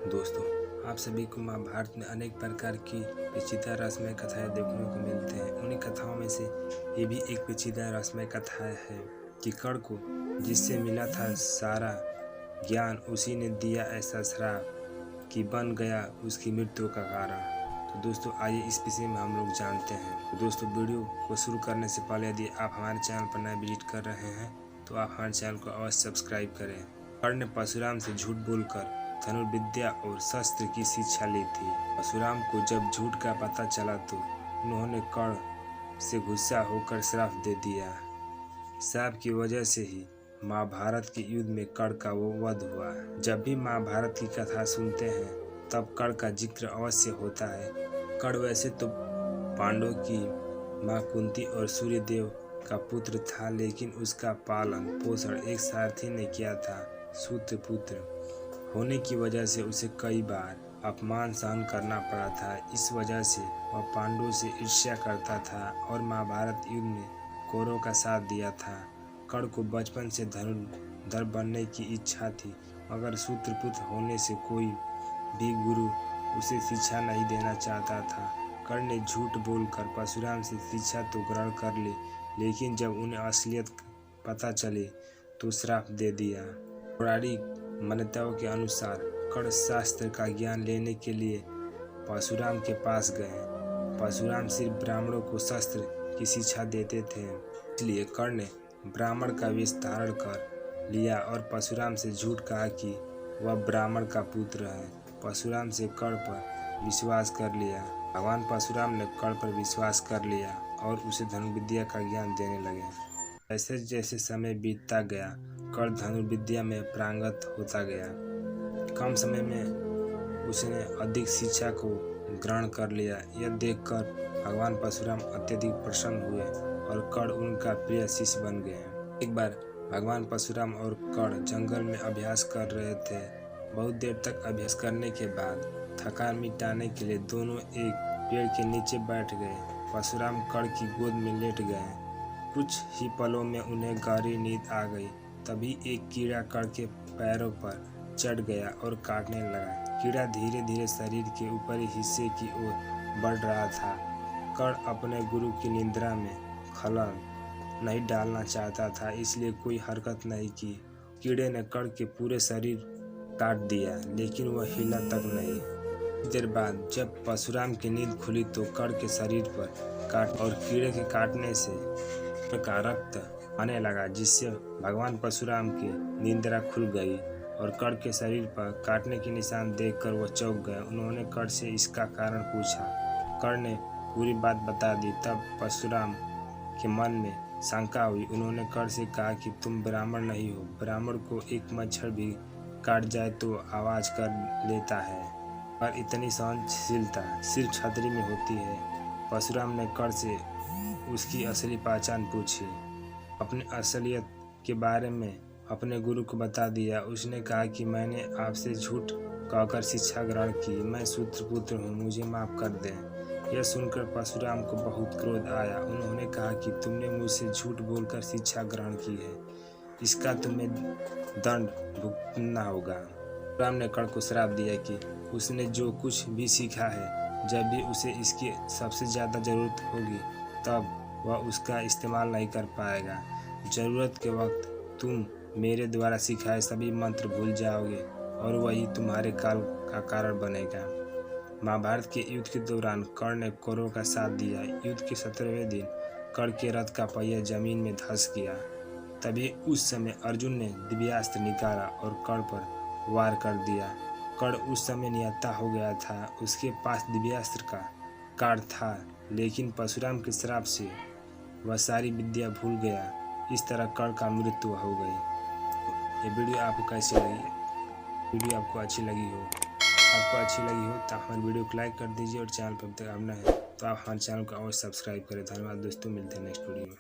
दोस्तों, आप सभी को महाभारत में अनेक प्रकार की पेचीदा रहस्यमय कथाएं देखने को मिलते हैं। उन्हीं कथाओं में से ये भी एक पेचीदा रहस्यमय कथा है कि कर्ण को जिससे मिला था सारा ज्ञान, उसी ने दिया ऐसा श्राप कि बन गया उसकी मृत्यु का कारण। तो दोस्तों, आइए इस विषय में हम लोग जानते हैं। तो दोस्तों, वीडियो को शुरू करने से पहले यदि आप हमारे चैनल पर नए विजिट कर रहे हैं तो आप हमारे चैनल को अवश्य सब्सक्राइब करें। कर्ण ने परशुराम से झूठ बोलकर धनुर्विद्या और शस्त्र की शिक्षा ली थी। परशुराम को जब झूठ का पता चला तो उन्होंने कर्ण से गुस्सा होकर श्राप दे दिया। श्राप की वजह से ही महाभारत के युद्ध में कर्ण का वो वध हुआ। जब भी महाभारत की कथा सुनते हैं तब कर्ण का जिक्र अवश्य होता है। कर्ण वैसे तो पांडवों की मां कुंती और सूर्यदेव का पुत्र था, लेकिन उसका पालन पोषण एक सारथी ने किया था। सूत्रपुत्र होने की वजह से उसे कई बार अपमान सहन करना पड़ा था। इस वजह से वह पांडवों से ईर्ष्या करता था और महाभारत युद्ध में कौरवों का साथ दिया था। कर्ण को बचपन से धनुर्धर बनने की इच्छा थी, मगर सूत्रपुत्र होने से कोई भी गुरु उसे शिक्षा नहीं देना चाहता था। कर्ण ने झूठ बोलकर परशुराम से शिक्षा तो ग्रहण कर ली, लेकिन जब उन्हें असलियत पता चली तो श्राप दे दिया। पौराणिक मान्यताओं के अनुसार कर्ण शास्त्र का ज्ञान लेने के लिए परशुराम के पास गए। परशुराम सिर्फ ब्राह्मणों को शस्त्र की शिक्षा देते थे, इसलिए कर्ण ने ब्राह्मण का वेश धारण कर लिया और परशुराम से झूठ कहा कि वह ब्राह्मण का पुत्र है। परशुराम से कर्ण पर विश्वास कर लिया। भगवान परशुराम ने कर्ण पर विश्वास कर लिया और उसे धनुर्विद्या का ज्ञान देने लगे। जैसे जैसे समय बीतता गया, कर्ण धनुर्विद्या में पारंगत होता गया। कम समय में उसने अधिक शिक्षा को ग्रहण कर लिया। यह देखकर भगवान परशुराम अत्यधिक प्रसन्न हुए और कर्ण उनका प्रिय शिष्य बन गए। एक बार भगवान परशुराम और कर्ण जंगल में अभ्यास कर रहे थे। बहुत देर तक अभ्यास करने के बाद थकान मिटाने के लिए दोनों एक पेड़ के नीचे बैठ गए। परशुराम कर्ण की गोद में लेट गए। कुछ ही पलों में उन्हें गहरी नींद आ गई। तभी एक कीड़ा कर्ण के पैरों पर चढ़ गया और काटने लगा। कीड़ा धीरे धीरे शरीर के ऊपरी हिस्से की ओर बढ़ रहा था। कर्ण अपने गुरु की निद्रा में खलल नहीं डालना चाहता था, इसलिए कोई हरकत नहीं की। कीड़े ने कर्ण के पूरे शरीर काट दिया, लेकिन वह हिला तक नहीं। देर बाद जब परशुराम की नींद खुली तो कर्ण के शरीर पर काट और कीड़े के काटने से का रक्त आने लगा, जिससे भगवान परशुराम की निद्रा खुल गई और कर्ण के शरीर पर काटने के निशान देखकर वह चौंक गए। उन्होंने कर्ण से इसका कारण पूछा। कर्ण ने पूरी बात बता दी। तब परशुराम के मन में शंका हुई। उन्होंने कर्ण से कहा कि तुम ब्राह्मण नहीं हो। ब्राह्मण को एक मच्छर भी काट जाए तो आवाज कर लेता है, पर इतनी सहनशीलता सिर्फ क्षत्रिय में होती है। परशुराम ने कर्ण से उसकी असली पहचान पूछी। अपनी असलियत के बारे में अपने गुरु को बता दिया। उसने कहा कि मैंने आपसे झूठ कहकर शिक्षा ग्रहण की। मैं सूत्रपुत्र हूँ, मुझे माफ कर दें। यह सुनकर परशुराम को बहुत क्रोध आया। उन्होंने कहा कि तुमने मुझसे झूठ बोलकर शिक्षा ग्रहण की है, इसका तुम्हें दंड भुगतना होगा। परशुराम ने कर्ण को श्राप दिया कि उसने जो कुछ भी सीखा है, जब भी उसे इसकी सबसे ज़्यादा ज़रूरत होगी तब वह उसका इस्तेमाल नहीं कर पाएगा। ज़रूरत के वक्त तुम मेरे द्वारा सिखाए सभी मंत्र भूल जाओगे और वही तुम्हारे काल का कारण बनेगा। महाभारत के युद्ध के दौरान कर्ण ने कौरवों का साथ दिया। युद्ध के 17वें दिन कर्ण के रथ का पहिया जमीन में धंस गया। तभी उस समय अर्जुन ने दिव्यास्त्र निकाला और कर्ण पर वार कर दिया। कर्ण उस समय निहत्था हो गया था। उसके पास दिव्यास्त्र का काट था, लेकिन परशुराम के श्राप से वह सारी विद्या भूल गया। इस तरह कर्ण का मृत्यु हो गई। ये वीडियो आपको कैसी लगी? वीडियो आपको अच्छी लगी हो तो हमारे वीडियो को लाइक कर दीजिए और चैनल पर अब तक नए हैं तो आप हमारे चैनल को अवश्य सब्सक्राइब करें। धन्यवाद दोस्तों, मिलते हैं नेक्स्ट वीडियो में।